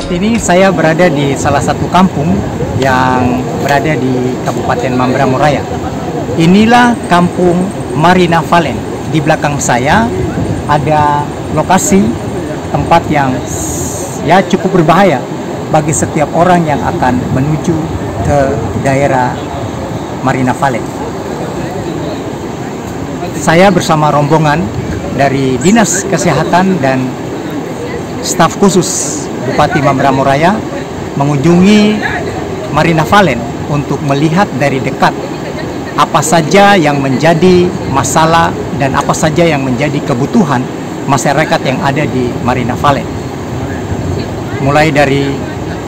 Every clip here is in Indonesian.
Saat ini saya berada di salah satu kampung yang berada di Kabupaten Mamberamo Raya. Inilah kampung Marina Valen. Di belakang saya ada lokasi tempat yang ya cukup berbahaya bagi setiap orang yang akan menuju ke daerah Marina Valen. Saya bersama rombongan dari Dinas Kesehatan dan staf khusus Bupati Mamberamo Raya mengunjungi Marina Valen untuk melihat dari dekat apa saja yang menjadi masalah dan apa saja yang menjadi kebutuhan masyarakat yang ada di Marina Valen. Mulai dari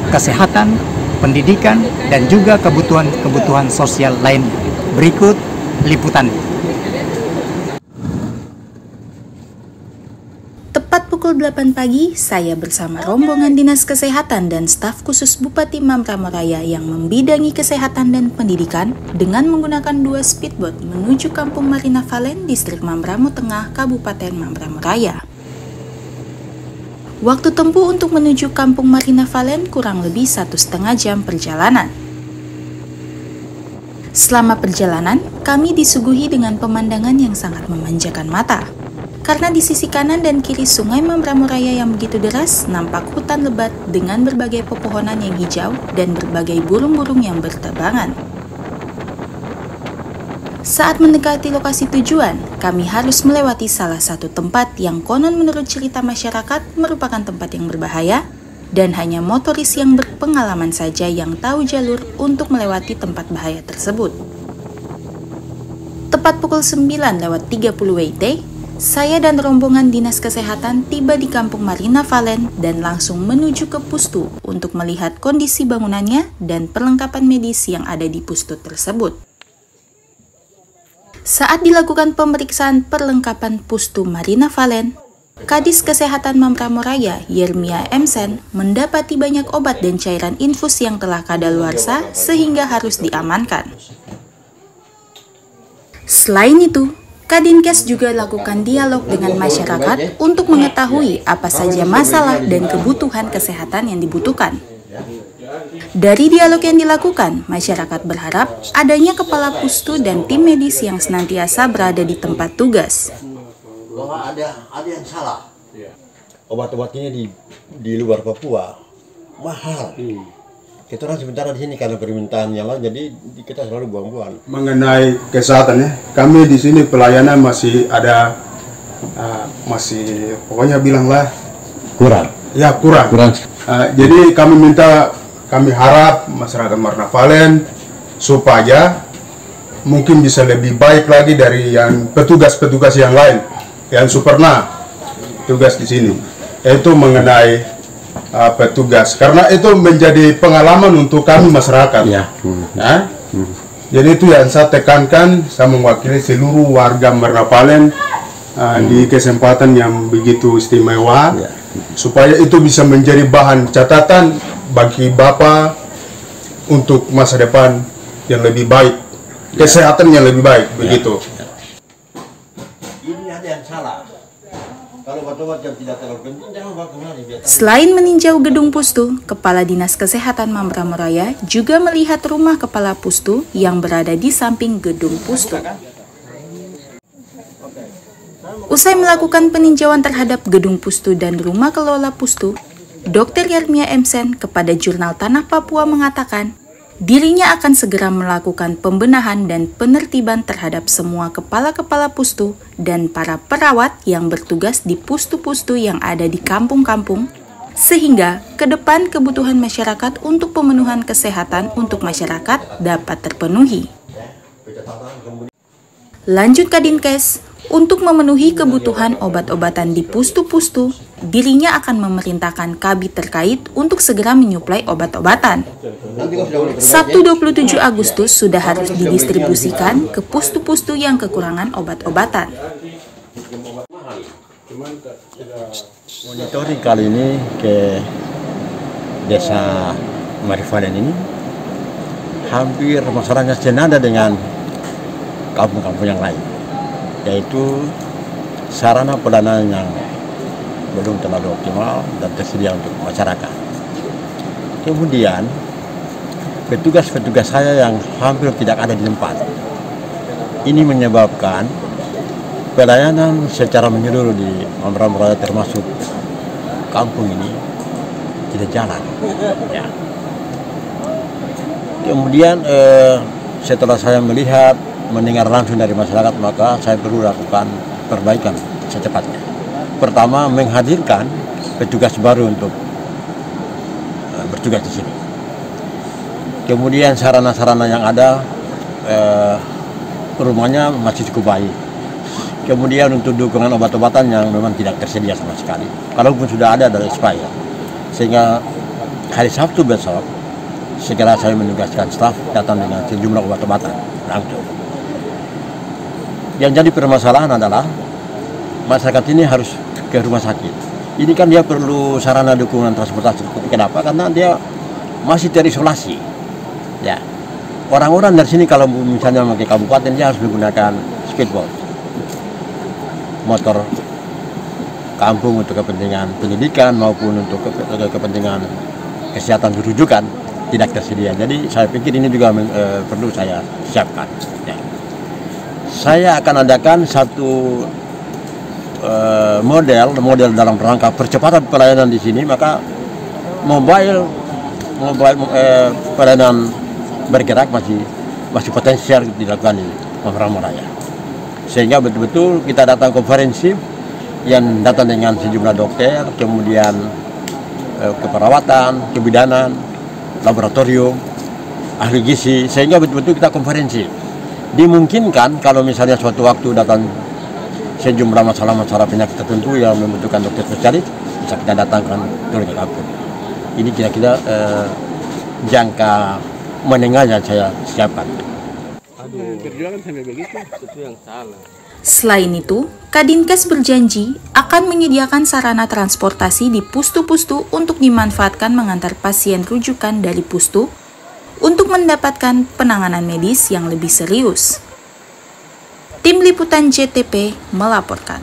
kesehatan, pendidikan, dan juga kebutuhan-kebutuhan sosial lain. Berikut liputannya. Tepat pukul 8 pagi, saya bersama rombongan Dinas Kesehatan dan staf khusus Bupati Mamberamo Raya yang membidangi kesehatan dan pendidikan dengan menggunakan 2 speedboat menuju Kampung Marina Valen, Distrik Mamberamo Tengah, Kabupaten Mamberamo Raya. Waktu tempuh untuk menuju Kampung Marina Valen kurang lebih 1,5 jam perjalanan. Selama perjalanan, kami disuguhi dengan pemandangan yang sangat memanjakan mata. Karena di sisi kanan dan kiri sungai Mamberamo Raya yang begitu deras, nampak hutan lebat dengan berbagai pepohonan yang hijau dan berbagai burung-burung yang berterbangan. Saat mendekati lokasi tujuan, kami harus melewati salah satu tempat yang konon menurut cerita masyarakat merupakan tempat yang berbahaya dan hanya motoris yang berpengalaman saja yang tahu jalur untuk melewati tempat bahaya tersebut. Tepat pukul 9:30 WIT, saya dan rombongan Dinas Kesehatan tiba di Kampung Marina Valen dan langsung menuju ke Pustu untuk melihat kondisi bangunannya dan perlengkapan medis yang ada di Pustu tersebut. Saat dilakukan pemeriksaan perlengkapan Pustu Marina Valen, Kadis Kesehatan Mamberamo Raya, Yermia Emsen, mendapati banyak obat dan cairan infus yang telah kadaluarsa sehingga harus diamankan. Selain itu, Kadinkes juga lakukan dialog dengan masyarakat untuk mengetahui apa saja masalah dan kebutuhan kesehatan yang dibutuhkan. Dari dialog yang dilakukan, masyarakat berharap adanya kepala pustu dan tim medis yang senantiasa berada di tempat tugas. Bahwa ada yang salah. Obat-obatnya di luar Papua mahal. Kita orang sementara di sini karena permintaan yang lain, jadi kita selalu buang-buang. Mengenai kesehatan ya, kami di sini pelayanan masih ada, masih pokoknya bilanglah Kurang. Ya kurang. Jadi kami harap masyarakat Marina Valen supaya mungkin bisa lebih baik lagi dari yang petugas-petugas yang lain, yang supernah tugas di sini. Itu mengenai petugas, karena itu menjadi pengalaman untuk kami masyarakat. Ya. Nah, jadi itu yang saya tekankan, saya mewakili seluruh warga Marina Valen di kesempatan yang begitu istimewa, supaya itu bisa menjadi bahan catatan bagi Bapak untuk masa depan yang lebih baik, kesehatan yang lebih baik, begitu. Ini ada yang salah. Kalau obat-obat yang tidak terlalu penting, jangan bawa kemari. Selain meninjau gedung Pustu, Kepala Dinas Kesehatan Mamberamo Raya juga melihat rumah Kepala Pustu yang berada di samping gedung Pustu. Usai melakukan peninjauan terhadap gedung Pustu dan rumah kelola Pustu, Dr. Yermia Emsen kepada jurnal Tanah Papua mengatakan, dirinya akan segera melakukan pembenahan dan penertiban terhadap semua kepala-kepala pustu dan para perawat yang bertugas di pustu-pustu yang ada di kampung-kampung, sehingga ke depan kebutuhan masyarakat untuk pemenuhan kesehatan untuk masyarakat dapat terpenuhi. Lanjut Kadinkes, untuk memenuhi kebutuhan obat-obatan di pustu-pustu, dirinya akan memerintahkan kabit terkait untuk segera menyuplai obat-obatan. Sabtu 27 Agustus sudah harus didistribusikan ke pustu-pustu yang kekurangan obat-obatan. Monitoring kali ini ke desa Marina Valen ini hampir masyarakatnya senada dengan kampung-kampung yang lain, yaitu sarana pelayanan yang belum terlalu optimal dan tersedia untuk masyarakat. Kemudian petugas-petugas saya yang hampir tidak ada di tempat. Ini menyebabkan pelayanan secara menyeluruh di Mambram Raya termasuk kampung ini tidak jalan. Ya. Kemudian setelah saya melihat, mendengar langsung dari masyarakat, maka saya perlu lakukan perbaikan secepatnya. Pertama, menghadirkan petugas baru untuk bertugas di sini. Kemudian sarana-sarana yang ada, rumahnya masih cukup baik. Kemudian untuk dukungan obat-obatan yang memang tidak tersedia sama sekali. Kalaupun sudah ada dari expired. Sehingga hari Sabtu besok, segera saya menugaskan staf datang dengan sejumlah obat-obatan langsung. Yang jadi permasalahan adalah masyarakat ini harus ke rumah sakit. Ini kan dia perlu sarana dukungan transportasi. Kenapa? Karena dia masih terisolasi. Ya, orang-orang dari sini kalau misalnya ke kabupaten dia harus menggunakan speedboat, motor kampung untuk kepentingan pendidikan maupun untuk kepentingan kesehatan rujukan tidak tersedia. Jadi saya pikir ini juga perlu saya siapkan. Ya. Saya akan adakan satu model dalam rangka percepatan pelayanan di sini, maka mobile pelayanan bergerak masih potensial dilakukan di Mambram Raya. Sehingga betul-betul kita datang konferensi yang datang dengan sejumlah dokter, kemudian keperawatan, kebidanan, laboratorium, ahli gizi, sehingga betul-betul kita konferensi. Dimungkinkan kalau misalnya suatu waktu datang sejumlah masalah-masalah penyakit tertentu yang membutuhkan dokter spesialis, bisa kita datangkan turun ke kampung. Ini kira-kira jangka menengah yang saya siapkan. Selain itu, Kadinkes berjanji akan menyediakan sarana transportasi di pustu-pustu untuk dimanfaatkan mengantar pasien rujukan dari pustu untuk mendapatkan penanganan medis yang lebih serius. Tim Liputan JTP melaporkan.